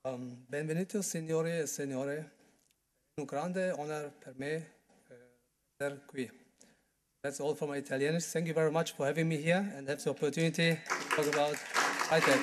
Benvenuti signori e signore. Un grande honor per me essere qui. That's all for my Italians. Thank you very much for having me here and have the opportunity to talk about high-tech.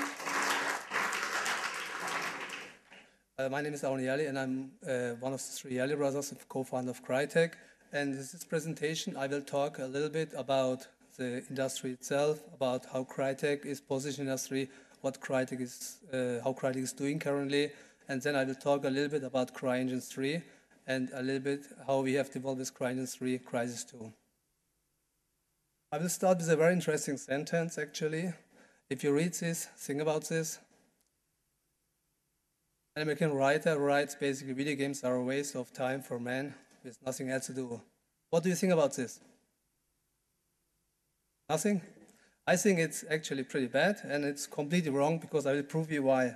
My name is Avni YerliIVDC, and I'm one of the three Yerli brothers, co-founder of Crytek. And in this presentation, I will talk a little bit about the industry itself, about how Crytek is positioned in the industry, what Crytek is, how Crytek is doing currently, and then I will talk a little bit about CryEngine 3 and a little bit how we have developed this CryEngine 3 Crysis 2. I will start with a very interesting sentence, actually. If you read this, think about this. An American writer writes, basically, video games are a waste of time for men with nothing else to do. What do you think about this? Nothing? I think it's actually pretty bad, and it's completely wrong because I will prove you why.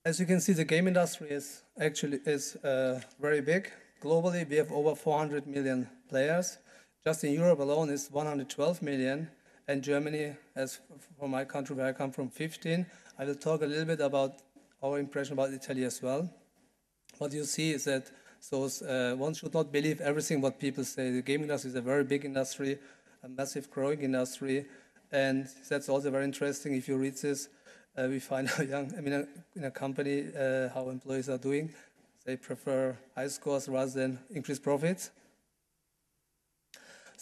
As you can see, the game industry is very big. Globally, we have over 400 million players. Just in Europe alone is 112 million, and Germany, as for my country where I come from, 15. I will talk a little bit about our impression about Italy as well. What you see is that one should not believe everything what people say. The game industry is a very big industry, a massive growing industry, and that's also very interesting. If you read this, we find in a company how employees are doing. They prefer high scores rather than increased profits.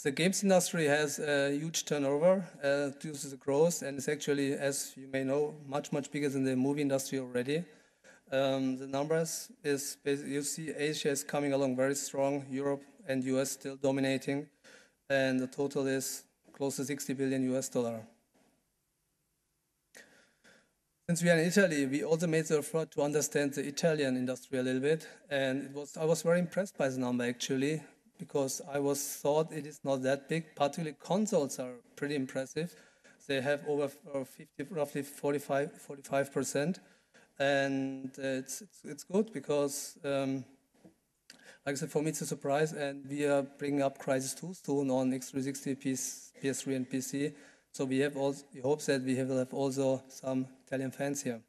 The games industry has a huge turnover due to the growth, and it's actually, as you may know, much bigger than the movie industry already. The numbers is basically, you see Asia is coming along very strong, Europe and US still dominating, and the total is close to $60 billion. Since we are in Italy, we also made the effort to understand the Italian industry a little bit, and I was very impressed by the number actually, because I thought it is not that big. Particularly consoles are pretty impressive. They have over roughly 45%, and it's good because, like I said, for me it's a surprise, and we are bringing up Crysis 2 soon on X360, PS3, and PC. So we hope that we will have also some Italian fans here.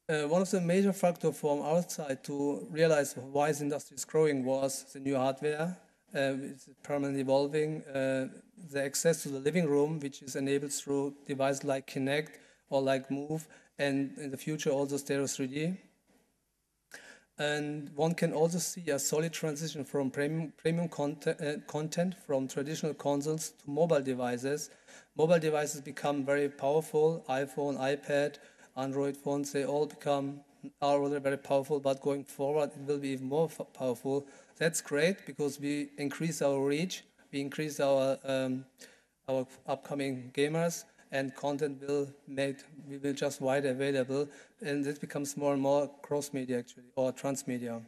One of the major factors from our side to realize why the industry is growing was the new hardware. It's permanently evolving. The access to the living room, which is enabled through devices like Kinect or like Move, and in the future also Stereo 3D. And one can also see a solid transition from premium content from traditional consoles to mobile devices. Mobile devices become very powerful. iPhone, iPad, Android phones, they all are already very powerful, but going forward it will be even more powerful. That's great because we increase our reach, we increase our upcoming gamers, and content we will just wide available, and this becomes more and more cross-media actually, or transmedia.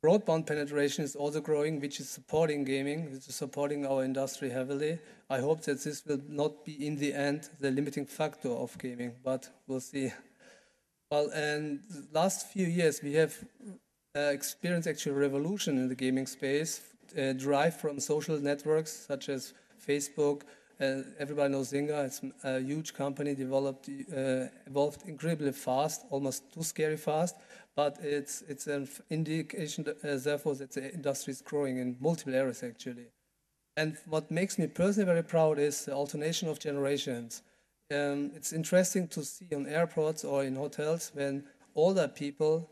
Broadband penetration is also growing, which is supporting gaming, which is supporting our industry heavily. I hope that this will not be, in the end, the limiting factor of gaming, but we'll see. Well, and the last few years, we have experienced actually a revolution in the gaming space, derived from social networks such as Facebook. Everybody knows Zynga. It's a huge company, evolved incredibly fast, almost too scary fast. But it's an indication, therefore, that the industry is growing in multiple areas, actually. And what makes me personally very proud is the alternation of generations. It's interesting to see on airports or in hotels when older people,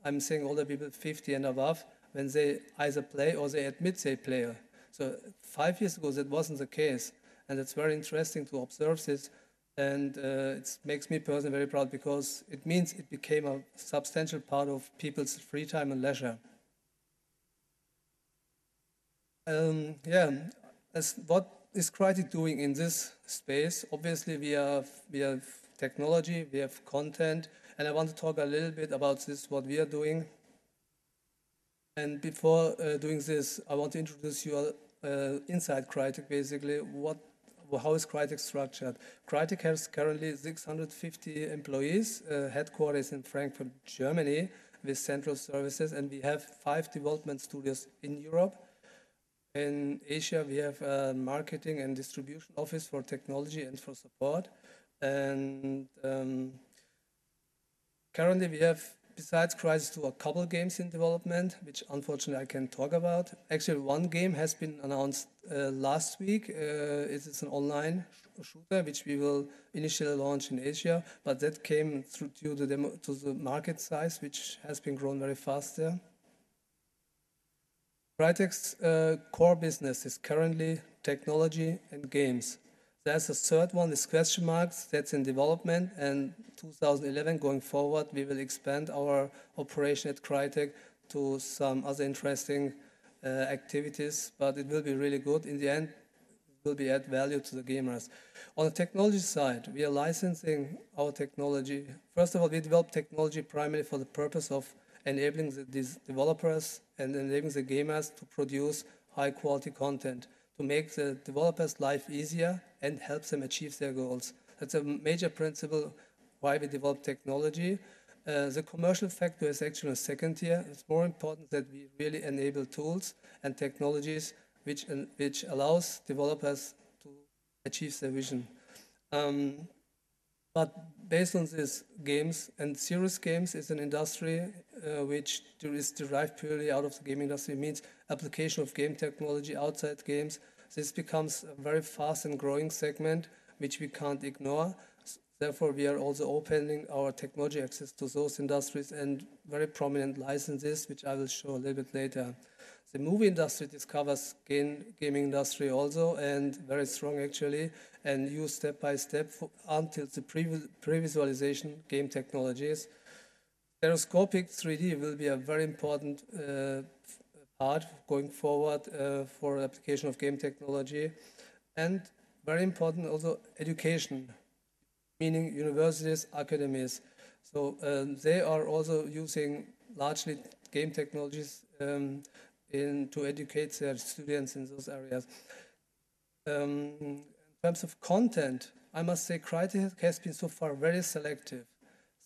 I'm saying older people 50 and above, when they either play or they admit they play. So 5 years ago, that wasn't the case. And it's very interesting to observe this. And it makes me personally very proud because it means it became a substantial part of people's free time and leisure. What is Crytek doing in this space? Obviously, we have technology, we have content, and I want to talk a little bit about this, what we are doing. And before doing this, I want to introduce you inside Crytek, basically, how is Crytek structured? Crytek has currently 650 employees, headquarters in Frankfurt, Germany, with central services, and we have 5 development studios in Europe. In Asia, we have a marketing and distribution office for technology and for support. And currently we have, besides Crysis 2, a couple games in development, which unfortunately I can't talk about. Actually, one game has been announced last week. It is an online shooter, which we will initially launch in Asia, but that came through to the market size, which has been grown very fast there. Crytek's core business is currently technology and games. There's a third one, is question marks, that's in development, and 2011 going forward, we will expand our operation at Crytek to some other interesting activities, but it will be really good. In the end, it will be add value to the gamers. On the technology side, we are licensing our technology. First of all, we develop technology primarily for the purpose of enabling these developers and enabling the gamers to produce high quality content, to make the developers' life easier and help them achieve their goals. That's a major principle why we develop technology. The commercial factor is actually a second tier. It's more important that we really enable tools and technologies which allows developers to achieve their vision. But based on these games, and serious games is an industry which is derived purely out of the game industry. It means application of game technology outside games. This becomes a very fast and growing segment which we can't ignore. Therefore, we are also opening our technology access to those industries and very prominent licenses, which I will show a little bit later. The movie industry discovers gaming industry also, and very strong actually, and use step by step until the pre-visualization game technologies. Stereoscopic 3D will be a very important part going forward for application of game technology, and very important also education, meaning universities, academies. So they are also using largely game technologies to educate their students in those areas. In terms of content, I must say Crytek has been so far very selective.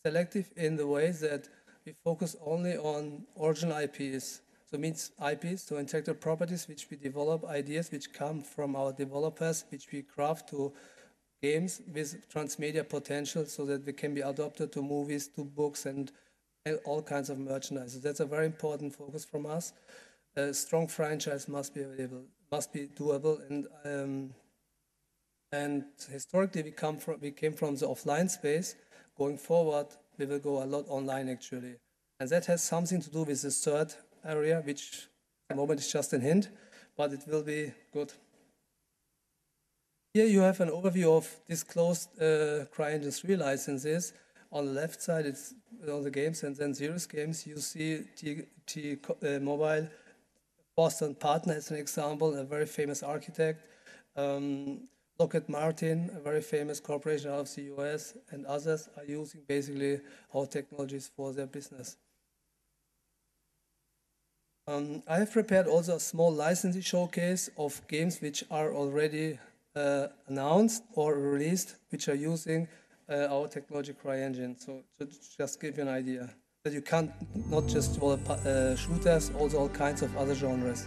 Selective in the way that we focus only on original IPs. So it means IPs, so intellectual properties, which we develop, ideas which come from our developers, which we craft to games with transmedia potential so that they can be adopted to movies, to books, and all kinds of merchandise. So that's a very important focus from us. A strong franchise must be available, must be doable, and historically we came from the offline space. Going forward, we will go a lot online actually, and that has something to do with the third area, which at the moment is just a hint, but it will be good. Here you have an overview of disclosed CryEngine 3 licenses. On the left side, it's all the games, and then serious games. You see T-Mobile, Boston Partner as an example, a very famous architect. Lockheed Martin, a very famous corporation out of the US, and others are using basically our technologies for their business. I have prepared also a small licensing showcase of games which are already announced or released, which are using our technology CryEngine. So to just give you an idea that you can't not just develop shooters, also all kinds of other genres.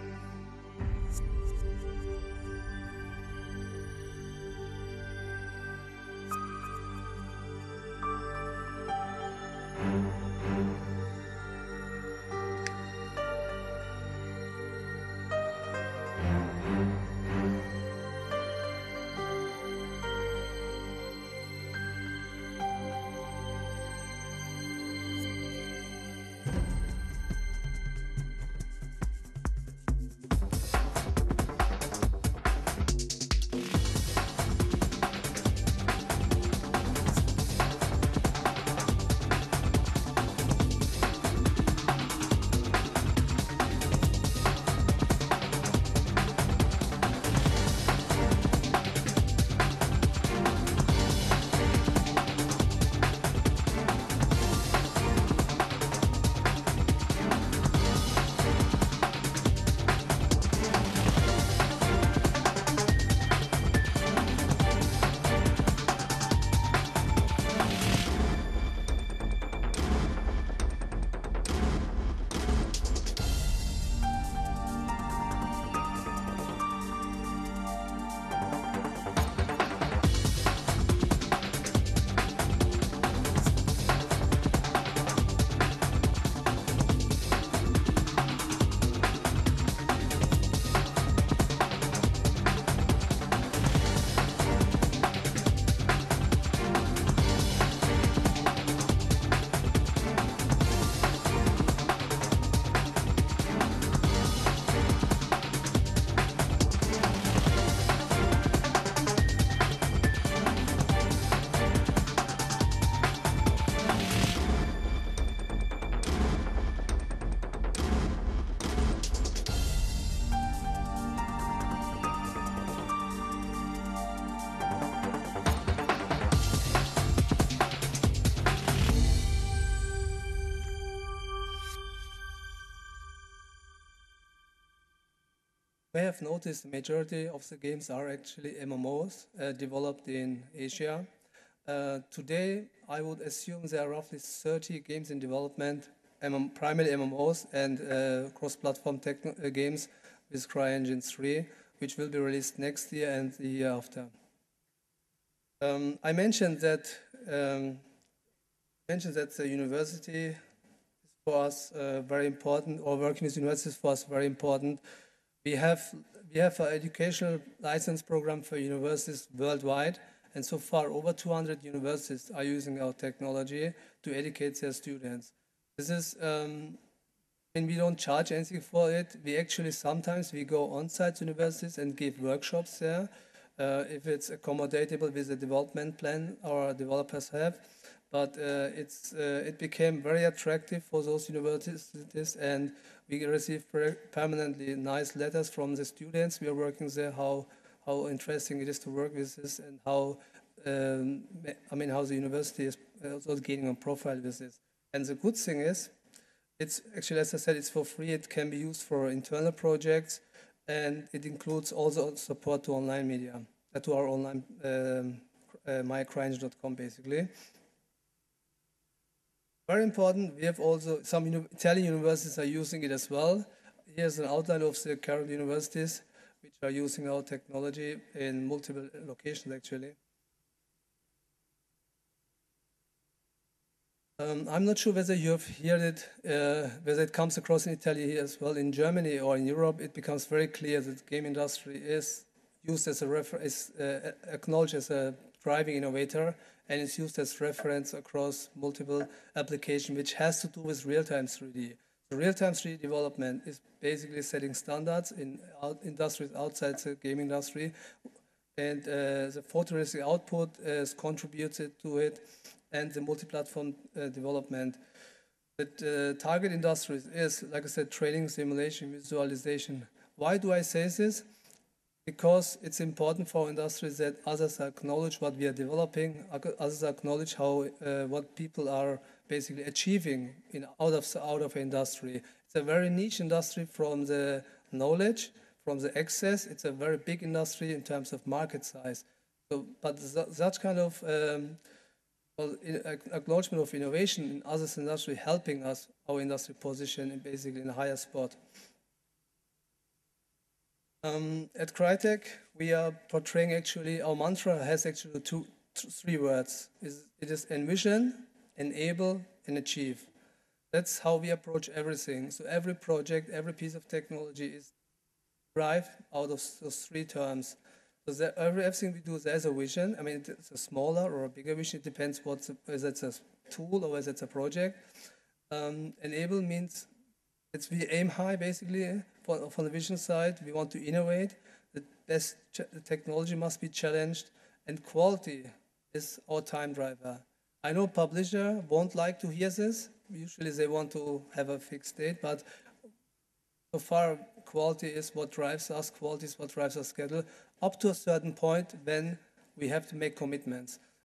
may have noticed the majority of the games are actually MMOs developed in Asia. Today, I would assume there are roughly 30 games in development, primarily MMOs and cross-platform games with CryEngine 3, which will be released next year and the year after. I mentioned that the university is for us very important, or working with universities is for us very important. We have an educational license program for universities worldwide, and so far over 200 universities are using our technology to educate their students. This is, and we don't charge anything for it. We actually sometimes we go on-site to universities and give workshops there, if it's accommodatable with the development plan our developers have. But it became very attractive for those universities, and we receive permanently nice letters from the students. We are working there, how interesting it is to work with this, and how how the university is also gaining a profile with this. And the good thing is, it's actually, as I said, it's for free. It can be used for internal projects, and it includes also support to online media, to our online mycryengine.com basically. Very important, we have also some Italian universities are using it as well. Here's an outline of the current universities which are using our technology in multiple locations actually. I'm not sure whether you have heard it, whether it comes across in Italy here as well. In Germany or in Europe, it becomes very clear that the game industry is used as acknowledged as a driving innovator, and it's used as reference across multiple applications, which has to do with real-time 3D. So real-time 3D development is basically setting standards in industries outside the game industry, and the photorealistic output is contributed to it, and the multi-platform development. The target industries is, like I said, training, simulation, visualization. Why do I say this? Because it's important for industries that others acknowledge what we are developing, others acknowledge how what people are basically achieving out of industry. It's a very niche industry from the knowledge, from the access. It's a very big industry in terms of market size. So, but such kind of acknowledgement of innovation in others industry helping us, our industry position, in basically in a higher spot. At Crytek, we are portraying actually, our mantra has actually three words. It is envision, enable, and achieve. That's how we approach everything. So every project, every piece of technology is derived out of those three terms. So everything we do, there's a vision. I mean, it's a smaller or a bigger vision. It depends whether it's a tool or whether it's a project. Enable means we aim high, basically, from the vision side. We want to innovate. The technology must be challenged, and quality is our time driver. I know publisher won't like to hear this. Usually they want to have a fixed date, but so far quality is what drives us. Quality is what drives our schedule, up to a certain point when we have to make commitments.